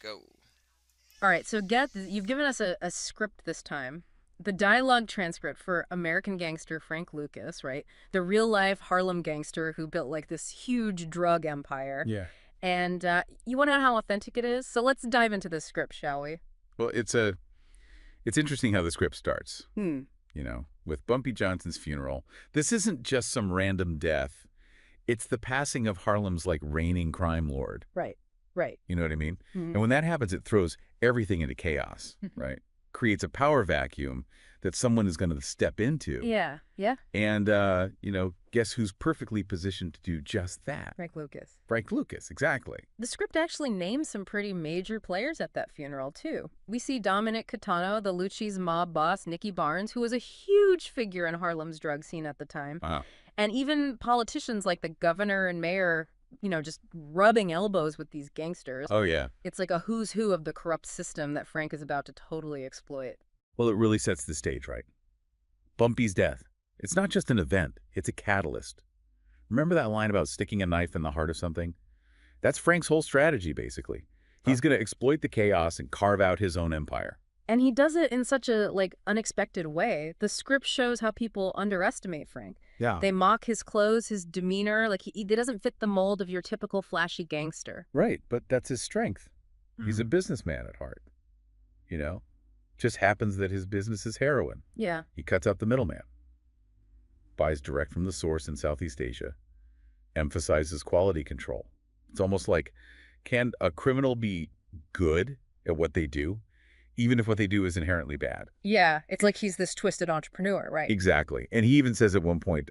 go. All right, so you've given us a script this time. The dialogue transcript for American Gangster Frank Lucas, right? The real life Harlem gangster who built like this huge drug empire. Yeah. And you want to know how authentic it is? So let's dive into this script, shall we? Well, it's interesting how the script starts, with Bumpy Johnson's funeral. This isn't just some random death. It's the passing of Harlem's like reigning crime lord. Right, right. You know what I mean? Mhm. And when that happens, it throws everything into chaos, right? Creates a power vacuum that someone is going to step into. Yeah, yeah. And, guess who's perfectly positioned to do just that? Frank Lucas. Frank Lucas, exactly. The script actually names some pretty major players at that funeral, too. We see Dominic Catano, the Lucci's mob boss, Nicky Barnes, who was a huge figure in Harlem's drug scene at the time. Wow. And even politicians like the governor and mayor, just rubbing elbows with these gangsters. Oh, yeah. It's like a who's who of the corrupt system that Frank is about to totally exploit. Well, it really sets the stage, right? Bumpy's death. It's not just an event. It's a catalyst. Remember that line about sticking a knife in the heart of something? That's Frank's whole strategy, basically. He's going to exploit the chaos and carve out his own empire. And he does it in such a, unexpected way. The script shows how people underestimate Frank. Yeah. They mock his clothes, his demeanor. He doesn't fit the mold of your typical flashy gangster. Right, but that's his strength. He's a businessman at heart. Just happens that his business is heroin. Yeah. He cuts out the middleman. Buys direct from the source in Southeast Asia. Emphasizes quality control. It's almost like, can a criminal be good at what they do, even if what they do is inherently bad? Yeah, it's like he's this twisted entrepreneur, right? Exactly. And he even says at one point,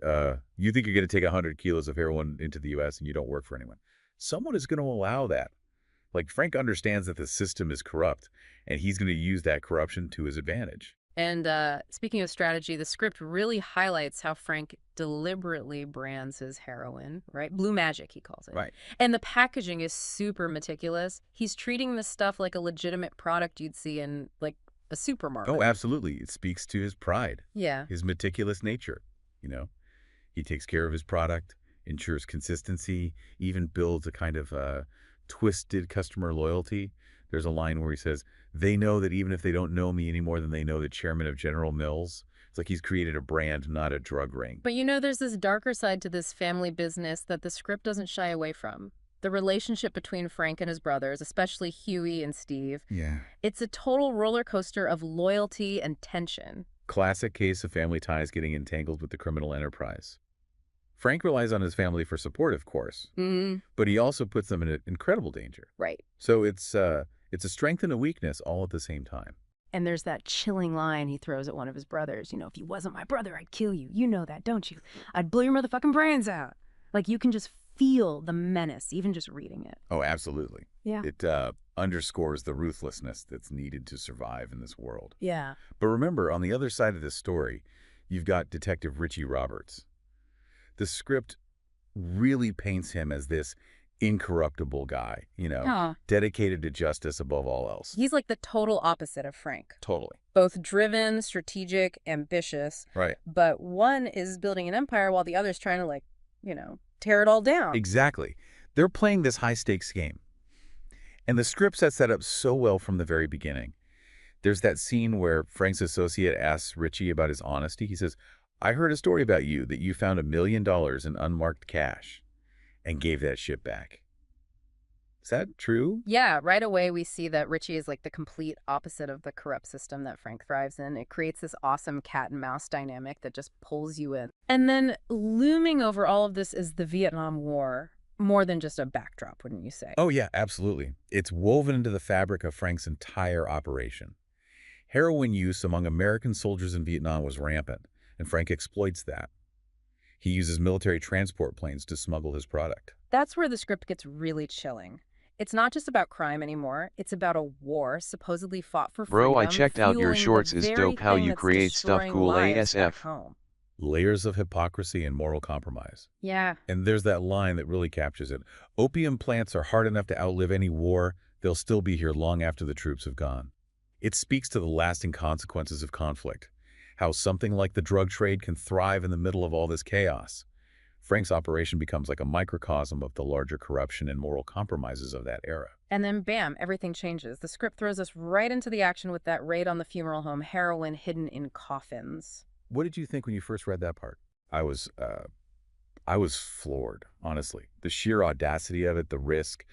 you think you're going to take 100 kilos of heroin into the U.S. and you don't work for anyone. Someone is going to allow that. Frank understands that the system is corrupt, and he's going to use that corruption to his advantage. And speaking of strategy, the script really highlights how Frank deliberately brands his heroin, right? Blue magic, he calls it. Right. And the packaging is super meticulous. He's treating this stuff like a legitimate product you'd see in, a supermarket. Oh, absolutely. It speaks to his pride. Yeah. His meticulous nature. He takes care of his product, ensures consistency, even builds a kind of twisted customer loyalty. There's a line where he says, they know that even if they don't know me any more than they know the chairman of General Mills. It's like he's created a brand, not a drug ring. But there's this darker side to this family business that the script doesn't shy away from. The relationship between Frank and his brothers, especially Huey and Steve. Yeah. It's a total roller coaster of loyalty and tension. Classic case of family ties getting entangled with the criminal enterprise. Frank relies on his family for support, of course, but he also puts them in incredible danger. Right. So it's a strength and a weakness all at the same time. And there's that chilling line he throws at one of his brothers. If you wasn't my brother, I'd kill you. You know that, don't you? I'd blow your motherfucking brains out. You can just feel the menace, even just reading it. Oh, absolutely. Yeah. It underscores the ruthlessness that's needed to survive in this world. Yeah. But remember, on the other side of this story, you've got Detective Richie Roberts. The script really paints him as this incorruptible guy, dedicated to justice above all else. He's like the total opposite of Frank. Totally. Both driven, strategic, ambitious. Right. But one is building an empire while the other's trying to, tear it all down. Exactly. They're playing this high-stakes game. And the script sets that up so well from the very beginning. There's that scene where Frank's associate asks Richie about his honesty. He says, I heard a story about you that you found $1 million in unmarked cash and gave that shit back. Is that true? Yeah, right away we see that Richie is the complete opposite of the corrupt system that Frank thrives in. It creates this awesome cat and mouse dynamic that just pulls you in. And then looming over all of this is the Vietnam War, more than just a backdrop, wouldn't you say? Oh yeah, absolutely. It's woven into the fabric of Frank's entire operation. Heroin use among American soldiers in Vietnam was rampant, and Frank exploits that. He uses military transport planes to smuggle his product. That's where the script gets really chilling. It's not just about crime anymore. It's about a war supposedly fought for freedom. Bro, I checked out your fueling shorts the is very dope how thing you that's create stuff destroying cool lives back ASF. home. Layers of hypocrisy and moral compromise. Yeah. And there's that line that really captures it. Opium plants are hard enough to outlive any war. They'll still be here long after the troops have gone. It speaks to the lasting consequences of conflict. How something like the drug trade can thrive in the middle of all this chaos. Frank's operation becomes like a microcosm of the larger corruption and moral compromises of that era. And then, bam, everything changes. The script throws us right into the action with that raid on the funeral home, heroin hidden in coffins. What did you think when you first read that part? I was, uh, I was floored, honestly. The sheer audacity of it, the risk.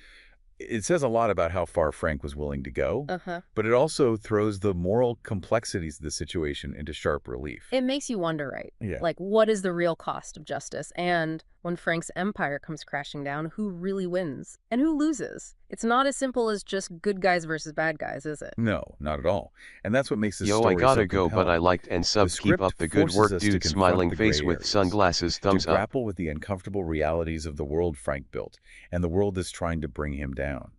It says a lot about how far Frank was willing to go, Uh-huh. but it also throws the moral complexities of the situation into sharp relief. It makes you wonder, right? Yeah. Like, what is the real cost of justice? And when Frank's empire comes crashing down, who really wins and who loses? It's not as simple as just good guys versus bad guys, is it? No, not at all. And that's what makes this Yo, I story so gotta go, but I compelling. liked and The sub. Keep script up the good forces work, us to dude. confront Smiling the face gray with areas, sunglasses, to thumbs up. grapple with the uncomfortable realities of the world Frank built and the world that's trying to bring him down.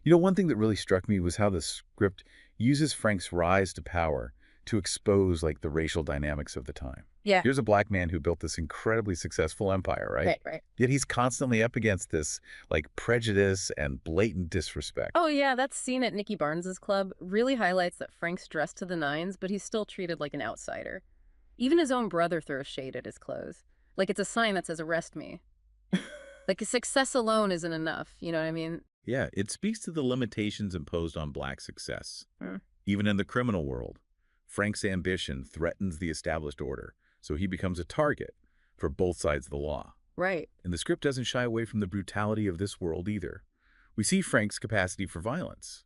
You know, one thing that really struck me was how the script uses Frank's rise to power to expose, like, the racial dynamics of the time. Yeah. Here's a black man who built this incredibly successful empire, right? Right. Yet he's constantly up against this, like, prejudice and blatant disrespect. Oh, yeah, that scene at Nicky Barnes's club really highlights that Frank's dressed to the nines, but he's still treated like an outsider. Even his own brother throws shade at his clothes. Like it's a sign that says, arrest me. Like, success alone isn't enough, you know what I mean? Yeah, it speaks to the limitations imposed on black success. Mm. Even in the criminal world, Frank's ambition threatens the established order, so he becomes a target for both sides of the law. Right. And the script doesn't shy away from the brutality of this world either. We see Frank's capacity for violence,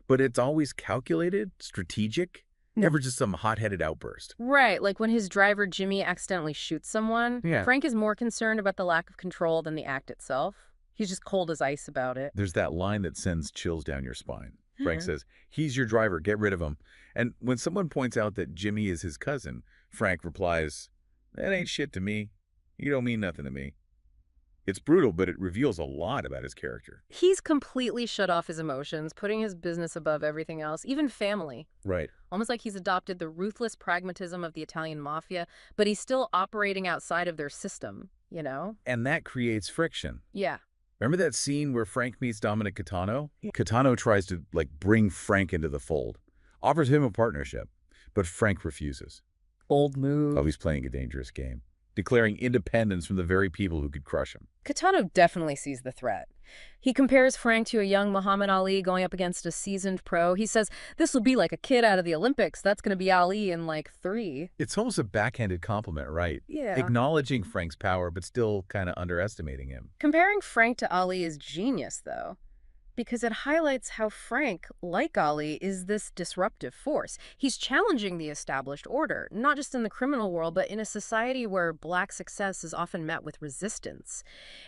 but it's always calculated, strategic, never just some hot-headed outburst. Right, like when his driver Jimmy accidentally shoots someone, Yeah. Frank is more concerned about the lack of control than the act itself. He's just cold as ice about it. There's that line that sends chills down your spine. Frank Mhm. says, "He's your driver, get rid of him." And when someone points out that Jimmy is his cousin, Frank replies, "That ain't shit to me. You don't mean nothing to me." It's brutal, but it reveals a lot about his character. He's completely shut off his emotions, putting his business above everything else, even family. Right. Almost like he's adopted the ruthless pragmatism of the Italian mafia, but he's still operating outside of their system, you know? And that creates friction. Yeah. Remember that scene where Frank meets Dominic Catano? Catano tries to, like, bring Frank into the fold, offers him a partnership, but Frank refuses. Bold move. Oh, he's playing a dangerous game, declaring independence from the very people who could crush him. Catano definitely sees the threat. He compares Frank to a young Muhammad Ali going up against a seasoned pro. He says, this will be like a kid out of the Olympics. That's going to be Ali in like 3. It's almost a backhanded compliment, right? Yeah. Acknowledging Frank's power, but still kind of underestimating him. Comparing Frank to Ali is genius, though, because it highlights how Frank, like Ali, is this disruptive force. He's challenging the established order, not just in the criminal world, but in a society where black success is often met with resistance.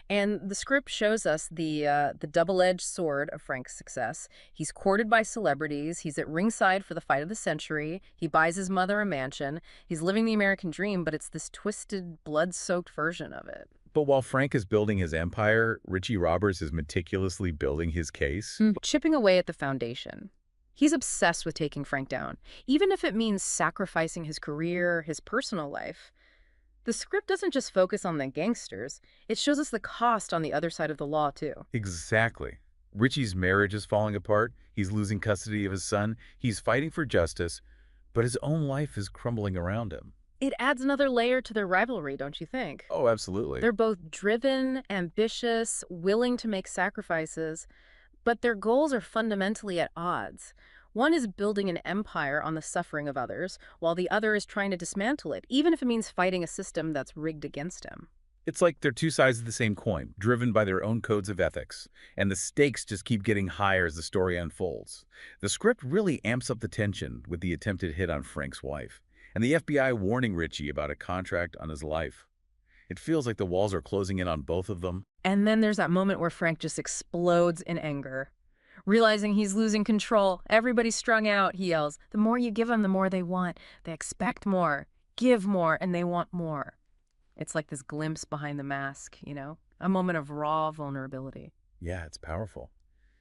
And the script shows us the double-edged sword of Frank's success. He's courted by celebrities. He's at ringside for the fight of the century. He buys his mother a mansion. He's living the American dream, but it's this twisted, blood-soaked version of it. But while Frank is building his empire, Richie Roberts is meticulously building his case. Chipping away at the foundation. He's obsessed with taking Frank down, even if it means sacrificing his career, his personal life. The script doesn't just focus on the gangsters. It shows us the cost on the other side of the law, too. Exactly. Richie's marriage is falling apart. He's losing custody of his son. He's fighting for justice, but his own life is crumbling around him. It adds another layer to their rivalry, don't you think? Oh, absolutely. They're both driven, ambitious, willing to make sacrifices, but their goals are fundamentally at odds. One is building an empire on the suffering of others, while the other is trying to dismantle it, even if it means fighting a system that's rigged against him. It's like they're two sides of the same coin, driven by their own codes of ethics, and the stakes just keep getting higher as the story unfolds. The script really amps up the tension with the attempted hit on Frank's wife, and the FBI warning Richie about a contract on his life. It feels like the walls are closing in on both of them. And then there's that moment where Frank just explodes in anger. Realizing he's losing control, everybody's strung out, he yells, the more you give them, the more they want. They expect more, give more, and they want more. It's like this glimpse behind the mask, you know? A moment of raw vulnerability. Yeah, it's powerful.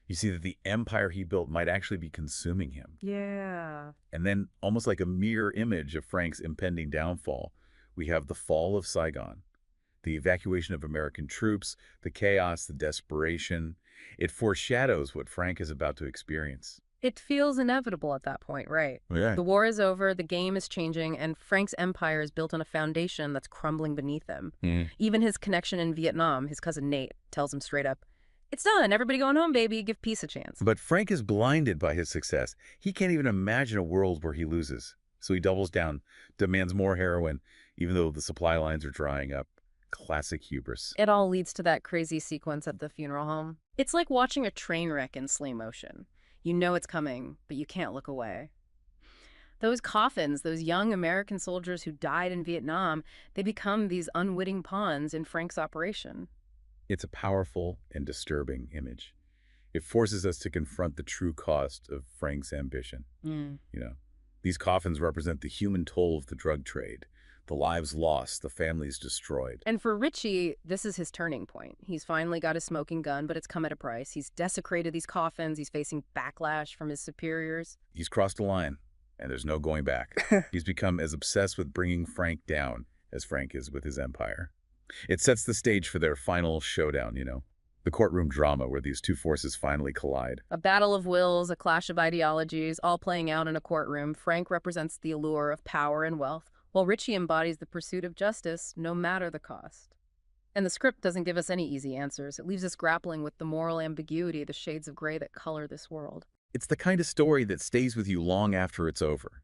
You see that the empire he built might actually be consuming him. Yeah. And then, almost like a mirror image of Frank's impending downfall, we have the fall of Saigon, the evacuation of American troops, the chaos, the desperation. It foreshadows what Frank is about to experience. It feels inevitable at that point, right? Yeah. The war is over, the game is changing, and Frank's empire is built on a foundation that's crumbling beneath him. Mm. Even his connection in Vietnam, his cousin Nate, tells him straight up, "It's done. Everybody going home, baby. Give peace a chance." But Frank is blinded by his success. He can't even imagine a world where he loses. So he doubles down, demands more heroin, even though the supply lines are drying up. Classic hubris. It all leads to that crazy sequence at the funeral home. It's like watching a train wreck in slow motion. You know it's coming, but you can't look away. Those coffins, those young American soldiers who died in Vietnam, they become these unwitting pawns in Frank's operation. It's a powerful and disturbing image. It forces us to confront the true cost of Frank's ambition. Mm. You know, these coffins represent the human toll of the drug trade, the lives lost, the families destroyed. And for Richie, this is his turning point. He's finally got a smoking gun, but it's come at a price. He's desecrated these coffins. He's facing backlash from his superiors. He's crossed a line, and there's no going back. He's become as obsessed with bringing Frank down as Frank is with his empire. It sets the stage for their final showdown, the courtroom drama where these two forces finally collide. A battle of wills, a clash of ideologies, all playing out in a courtroom. Frank represents the allure of power and wealth, while Richie embodies the pursuit of justice, no matter the cost. And the script doesn't give us any easy answers. It leaves us grappling with the moral ambiguity, the shades of gray that color this world. It's the kind of story that stays with you long after it's over.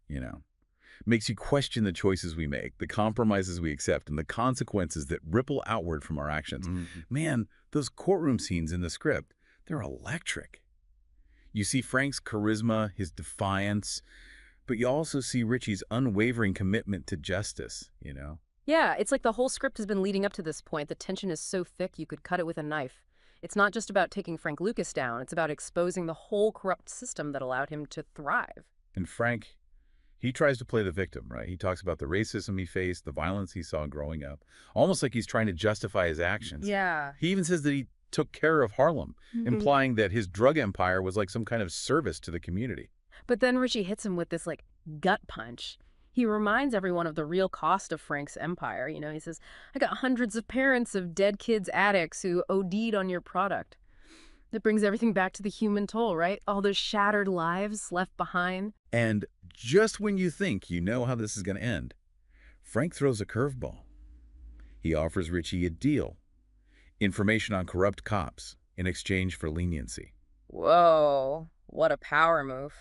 Makes you question the choices we make, the compromises we accept, and the consequences that ripple outward from our actions. Man, those courtroom scenes in the script, they're electric. You see Frank's charisma, his defiance, but you also see Richie's unwavering commitment to justice. Yeah, it's like the whole script has been leading up to this point. The tension is so thick you could cut it with a knife. It's not just about taking Frank Lucas down. It's about exposing the whole corrupt system that allowed him to thrive. And Frank, he tries to play the victim, right? He talks about the racism he faced, the violence he saw growing up, almost like he's trying to justify his actions. Yeah. He even says that he took care of Harlem, implying that his drug empire was like some kind of service to the community. But then Richie hits him with this, gut punch. He reminds everyone of the real cost of Frank's empire. He says, "I got hundreds of parents of dead kids addicts who OD'd on your product." That brings everything back to the human toll, right? All those shattered lives left behind. And just when you think you know how this is going to end, Frank throws a curveball. He offers Richie a deal, information on corrupt cops in exchange for leniency. Whoa, what a power move.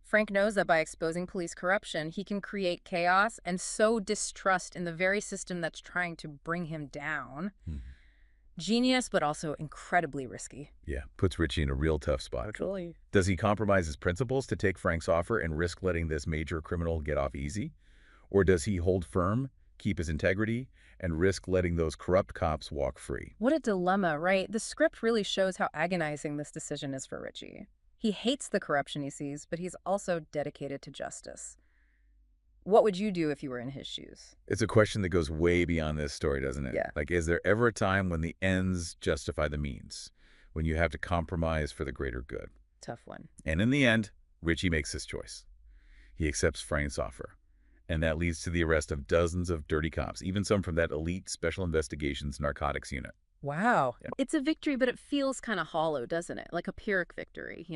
Frank knows that by exposing police corruption, he can create chaos and sow distrust in the very system that's trying to bring him down. Genius, but also incredibly risky. Yeah, puts Richie in a real tough spot. Totally. Does he compromise his principles to take Frank's offer and risk letting this major criminal get off easy? Or does he hold firm, keep his integrity, and risk letting those corrupt cops walk free? What a dilemma, right? The script really shows how agonizing this decision is for Richie. He hates the corruption he sees, but he's also dedicated to justice. What would you do if you were in his shoes? It's a question that goes way beyond this story, doesn't it? Yeah. Like, is there ever a time when the ends justify the means? When you have to compromise for the greater good? Tough one. And in the end, Richie makes his choice. He accepts Frank's offer. And that leads to the arrest of dozens of dirty cops, even some from that elite Special Investigations narcotics unit. Wow. Yeah. It's a victory, but it feels kind of hollow, doesn't it? Like a Pyrrhic victory,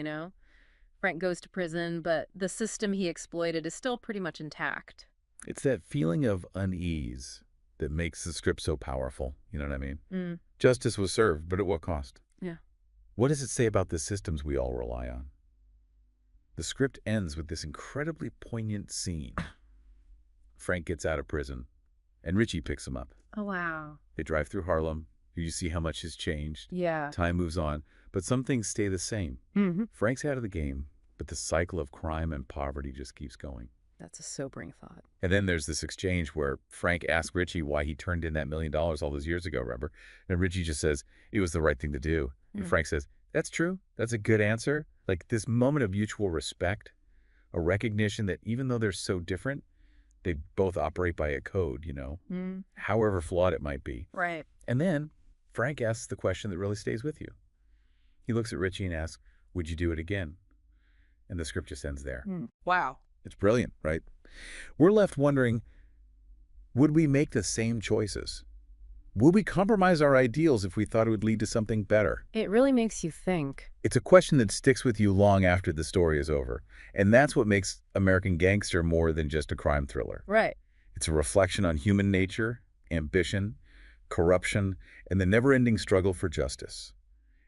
Frank goes to prison, but the system he exploited is still pretty much intact. It's that feeling of unease that makes the script so powerful. You know what I mean? Justice was served, but at what cost? Yeah. What does it say about the systems we all rely on? The script ends with this incredibly poignant scene. Frank gets out of prison, and Richie picks him up. Oh, wow. They drive through Harlem. You see how much has changed. Yeah. Time moves on, but some things stay the same. Frank's out of the game, but the cycle of crime and poverty just keeps going. That's a sobering thought. And then there's this exchange where Frank asks Richie why he turned in that $1 million all those years ago, remember? And Richie just says, it was the right thing to do. And Frank says, that's true. That's a good answer. Like this moment of mutual respect, a recognition that even though they're so different, they both operate by a code, however flawed it might be. Right. And then Frank asks the question that really stays with you. He looks at Richie and asks, would you do it again? And the script just ends there. Wow. It's brilliant, right? We're left wondering, would we make the same choices? Would we compromise our ideals if we thought it would lead to something better? It really makes you think. It's a question that sticks with you long after the story is over. And that's what makes American Gangster more than just a crime thriller. Right. It's a reflection on human nature, ambition, corruption, and the never-ending struggle for justice.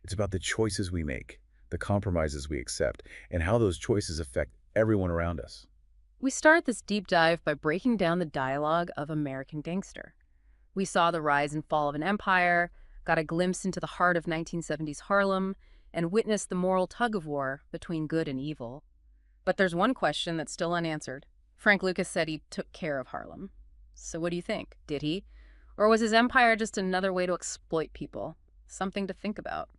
It's about the choices we make, the compromises we accept, and how those choices affect everyone around us. We start this deep dive by breaking down the dialogue of American Gangster. We saw the rise and fall of an empire, got a glimpse into the heart of 1970s Harlem, and witnessed the moral tug-of-war between good and evil. But there's one question that's still unanswered. Frank Lucas said he took care of Harlem. So what do you think? Did he? Or was his empire just another way to exploit people? Something to think about.